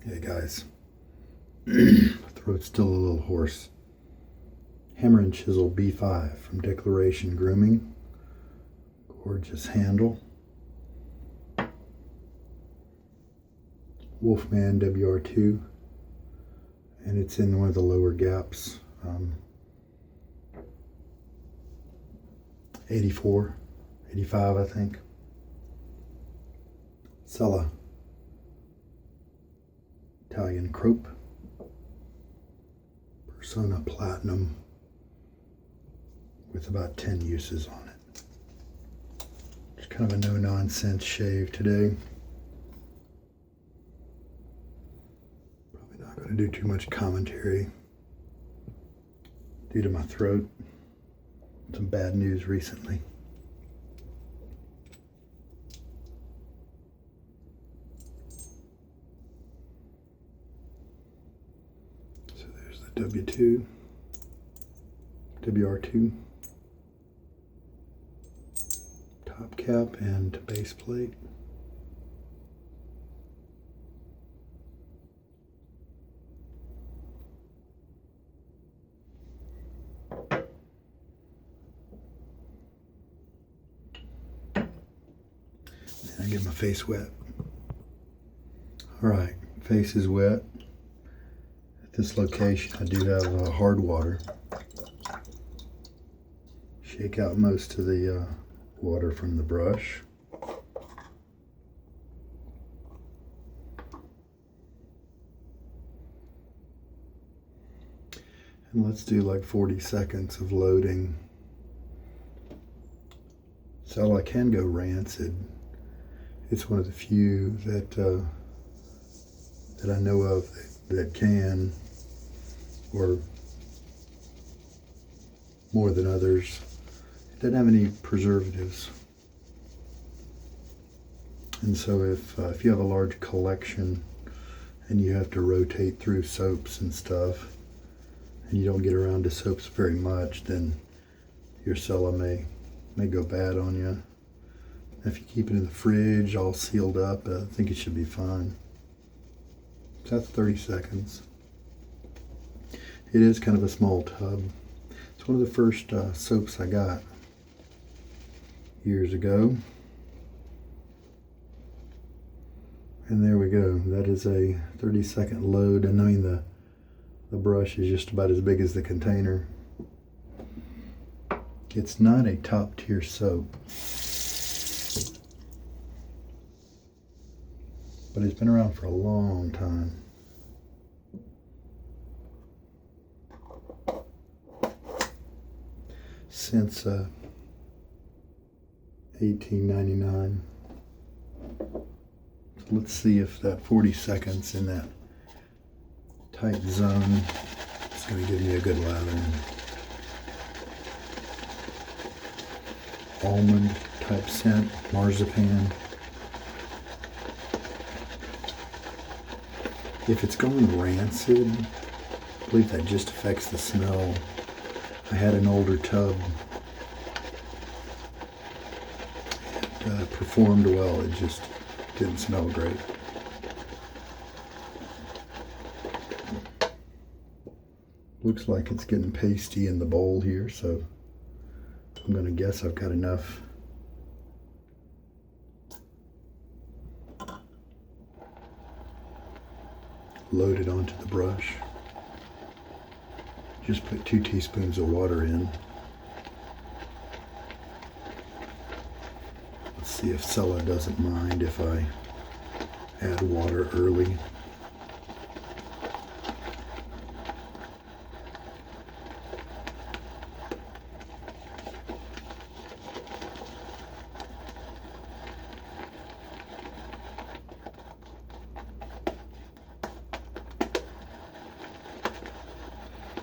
Hey guys, throat's still a little hoarse. Hammer and Chisel B5 from Declaration Grooming. Gorgeous handle. Wolfman WR2, and it's in one of the lower gaps. 84, 85 I think. Cella Italian Crope. Personna Platinum with about 10 uses on it. It's kind of a no-nonsense shave today. Probably not going to do too much commentary due to my throat. Some bad news recently. So there's the W2, WR2, top cap and base plate. I get my face wet. All right, face is wet. At this location, I do have hard water. Shake out most of the water from the brush. And let's do like 40 seconds of loading. So I can go rancid. It's one of the few that I know of that can, or more than others. It doesn't have any preservatives, and so if you have a large collection and you have to rotate through soaps and stuff, and you don't get around to soaps very much, then your Cella may go bad on you. If you keep it in the fridge all sealed up, I think it should be fine. So that's 30 seconds. It is kind of a small tub. It's one of the first soaps I got years ago. And there we go. That is a 30-second load. And I mean, the brush is just about as big as the container. It's not a top-tier soap, but it's been around for a long time. Since 1899. So let's see if that 40 seconds in that tight zone is going to give me a good lather. Almond type scent, marzipan. If it's going rancid, I believe that just affects the smell. I had an older tub. It performed well, it just didn't smell great. Looks like it's getting pasty in the bowl here, so I'm going to guess I've got enough. Loaded onto the brush. Just put 2 teaspoons of water in. Let's see if Cella doesn't mind if I add water early.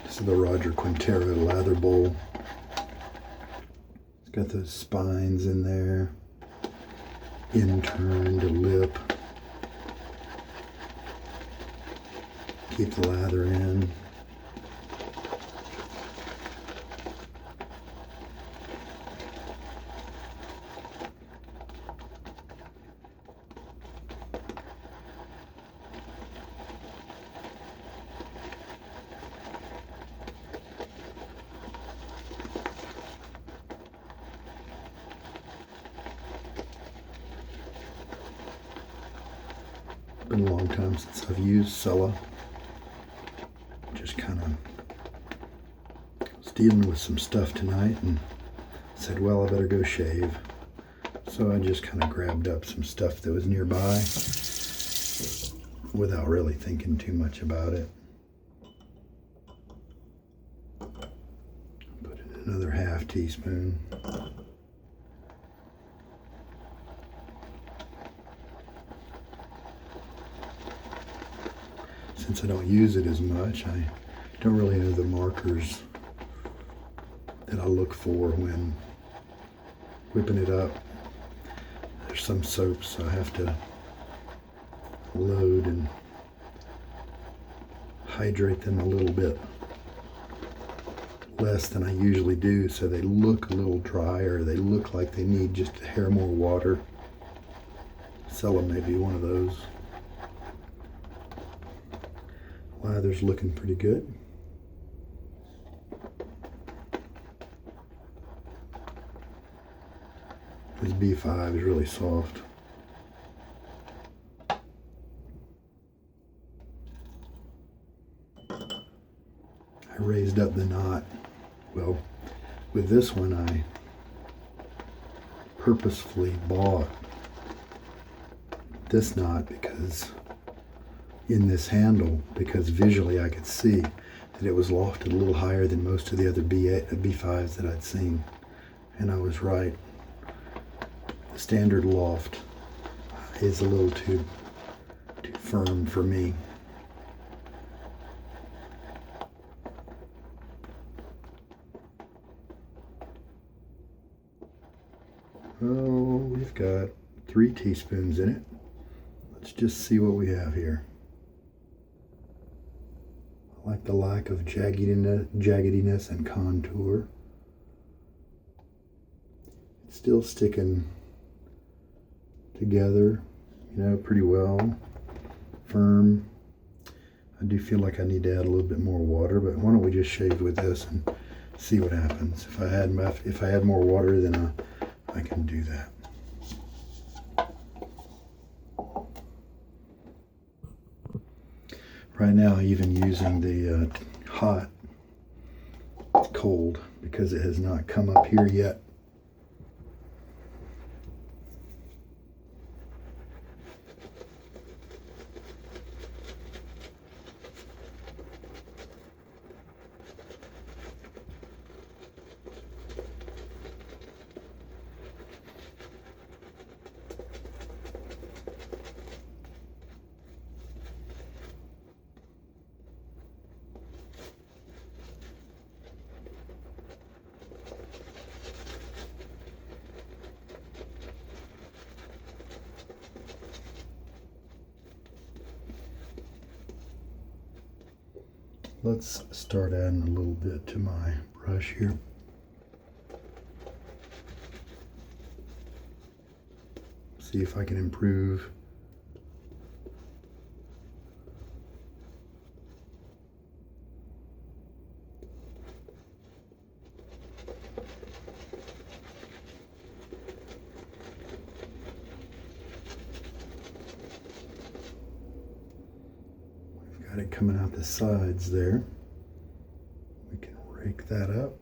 This is the Roger Quintero lather bowl. It's got those spines in there. Inturned lip. Keep the lather in. been a long time since I've used Cella. Just kind of was dealing with some stuff tonight and said, well, I better go shave. So I just kind of grabbed up some stuff that was nearby without really thinking too much about it. Put in another half teaspoon. Since I don't use it as much, I don't really know the markers that I look for when whipping it up. There's some soaps I have to load and hydrate them a little bit less than I usually do, so they look a little drier. They look like they need just a hair more water. Cella may be one of those. Lather's looking pretty good. This B5 is really soft. I raised up the knot. Well, with this one I purposefully bought this knot because in this handle, because visually I could see that it was lofted a little higher than most of the other B5s that I'd seen. And I was right. The standard loft is a little too firm for me. Oh, we've got 3 teaspoons in it. Let's just see what we have here. I like the lack of jaggediness and contour. It's still sticking together, you know, pretty well, firm. I do feel like I need to add a little bit more water, but why don't we just shave with this and see what happens. If I add more water, then I can do that. Right now, even using the hot, it's cold because it has not come up here yet. Let's start adding a little bit to my brush here. See if I can improve. It coming out the sides there. We can rake that up.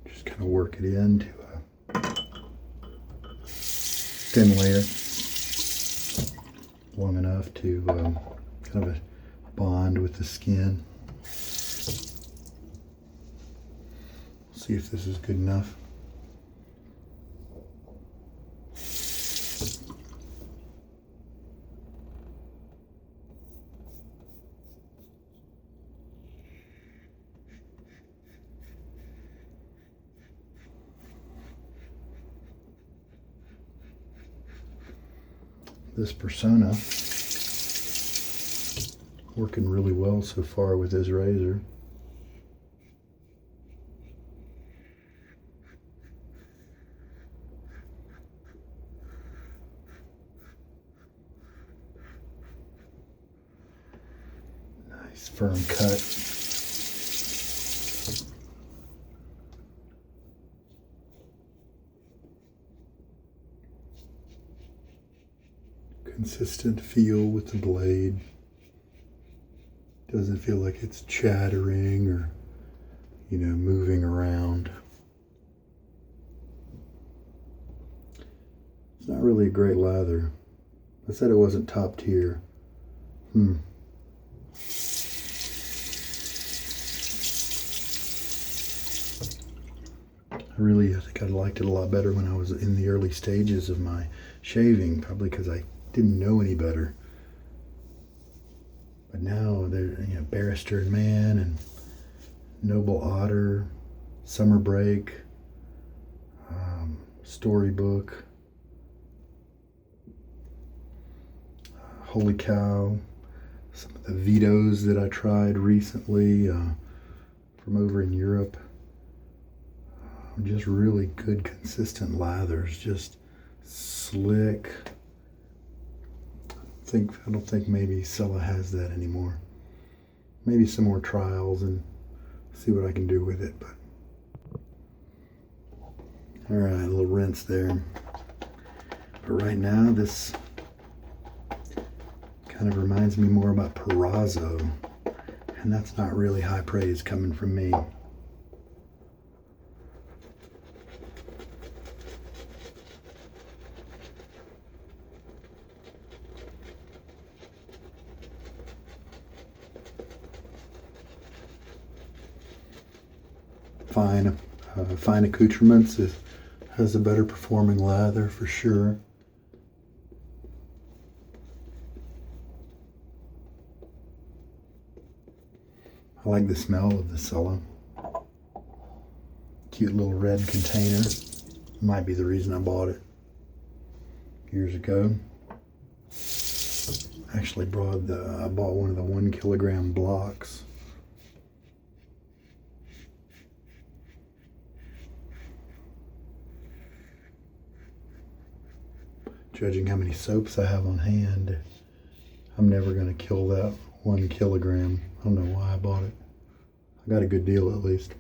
Just kind of work it into a thin layer, long enough to kind of a bond with the skin. See if this is good enough. This Personna working really well so far with this razor. Nice firm cut. Consistent feel with the blade. Doesn't feel like it's chattering or, moving around. It's not really a great lather. I said it wasn't top tier. I think I liked it a lot better when I was in the early stages of my shaving, probably because I didn't know any better. But now there, Barrister and Man and Noble Otter, Summer Break, Storybook, Holy Cow, some of the Vitos that I tried recently from over in Europe. Just really good, consistent lathers, just slick. I don't think maybe Cella has that anymore. Maybe some more trials and see what I can do with it. But all right, a little rinse there. But right now, this kind of reminds me more about Perazzo, and that's not really high praise coming from me. Fine Accoutrements has a better performing lather for sure. I like the smell of the Cella. Cute little red container. Might be the reason I bought it years ago. Actually I bought one of the 1 kilogram blocks. Judging how many soaps I have on hand, I'm never going to kill that 1 kilogram. I don't know why I bought it. I got a good deal at least.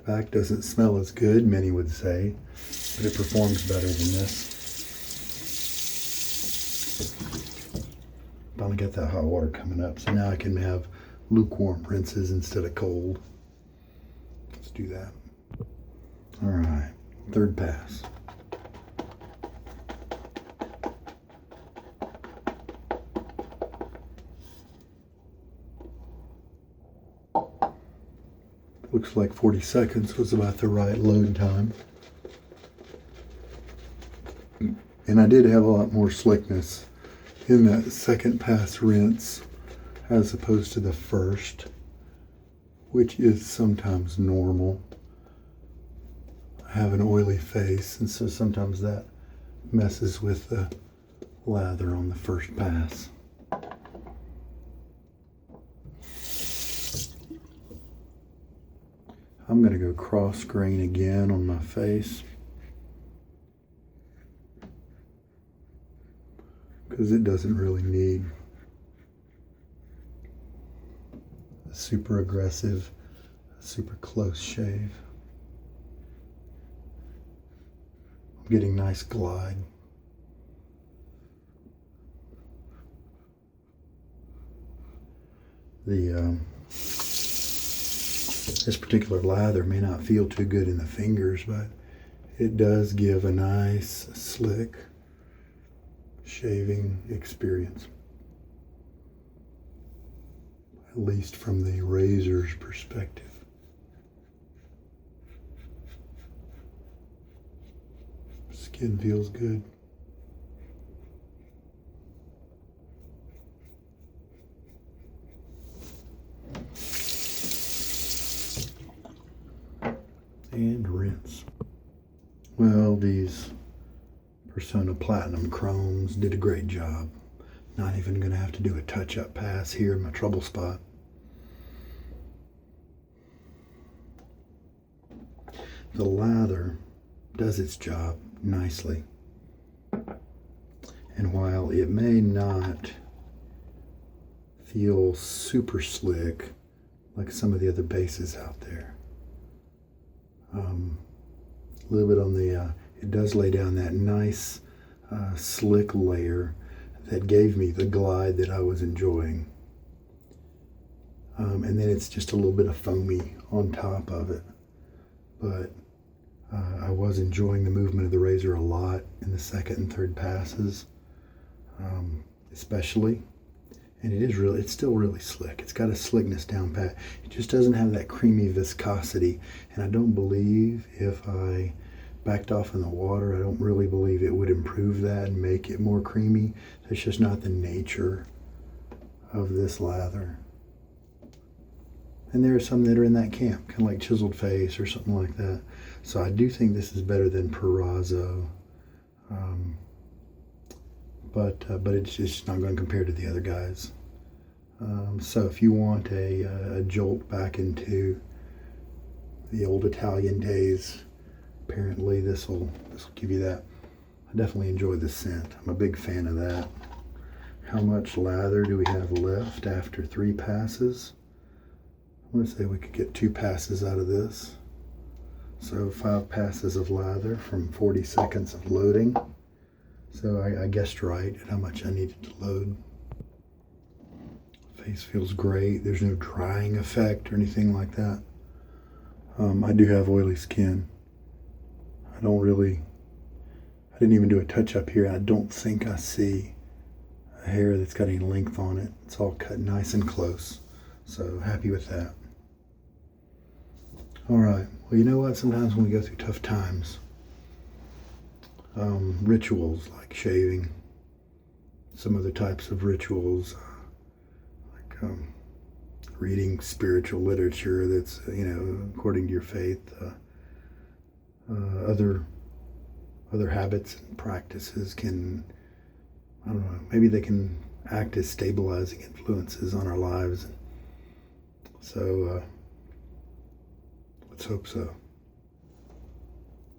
Tobacco doesn't smell as good, many would say, but it performs better than this. Finally got that hot water coming up, so now I can have lukewarm rinses instead of cold. Let's do that. All right, third pass. Looks like 40 seconds was about the right load time. And I did have a lot more slickness in that second pass rinse as opposed to the first, which is sometimes normal. I have an oily face, and so sometimes that messes with the lather on the first pass. I'm going to go cross grain again on my face because it doesn't really need a super aggressive, super close shave. I'm getting nice glide. This particular lather may not feel too good in the fingers, but it does give a nice, slick shaving experience. At least from the razor's perspective. Skin feels good. And rinse. Well, these Personna Platinum Chromes did a great job. Not even going to have to do a touch-up pass here in my trouble spot. The lather does its job nicely. And while it may not feel super slick like some of the other bases out there, a little bit on the, it does lay down that nice slick layer that gave me the glide that I was enjoying. And then it's just a little bit of foamy on top of it. But I was enjoying the movement of the razor a lot in the second and third passes, especially. And it's still really slick. It's got a slickness down pat. It just doesn't have that creamy viscosity. And I don't believe if I backed off in the water, I don't really believe it would improve that and make it more creamy. That's just not the nature of this lather. And there are some that are in that camp, kind of like Chiseled Face or something like that. So I do think this is better than Perazzo. But it's just not going to compare to the other guys. So if you want a jolt back into the old Italian days, apparently this will give you that. I definitely enjoy the scent. I'm a big fan of that. How much lather do we have left after 3 passes? I want to say we could get 2 passes out of this. So 5 passes of lather from 40 seconds of loading. So I guessed right at how much I needed to load. Face feels great. There's no drying effect or anything like that. I do have oily skin. I didn't even do a touch up here. I don't think I see a hair that's got any length on it. It's all cut nice and close. So happy with that. All right. Well, you know what? Sometimes when we go through tough times, rituals like shaving, some other types of rituals, like reading spiritual literature that's, according to your faith, other habits and practices can, I don't know, maybe they can act as stabilizing influences on our lives. So let's hope so.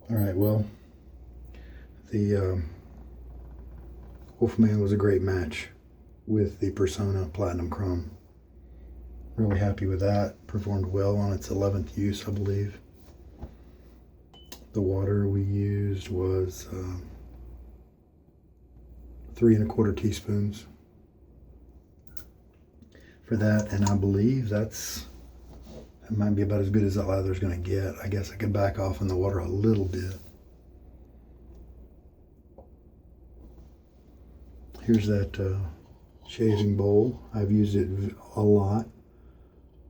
All right, well, the Wolfman was a great match with the Personna Platinum Chrome. Really happy with that. Performed well on its 11th use, I believe. The water we used was 3 1/4 teaspoons for that, and I believe that might be about as good as that lather is going to get. I guess I could back off in the water a little bit. Here's that shaving bowl. I've used it a lot.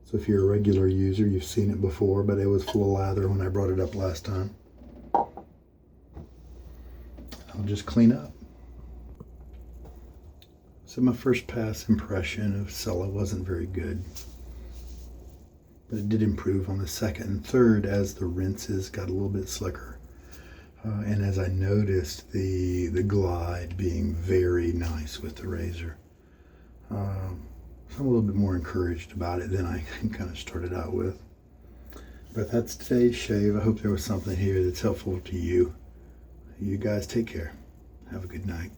So if you're a regular user, you've seen it before, but it was full of lather when I brought it up last time. I'll just clean up. So my first pass impression of Cella wasn't very good, but it did improve on the second and third as the rinses got a little bit slicker. And as I noticed the glide being very nice with the razor. So I'm a little bit more encouraged about it than I kind of started out with. But that's today's shave. I hope there was something here that's helpful to you. You guys take care. Have a good night.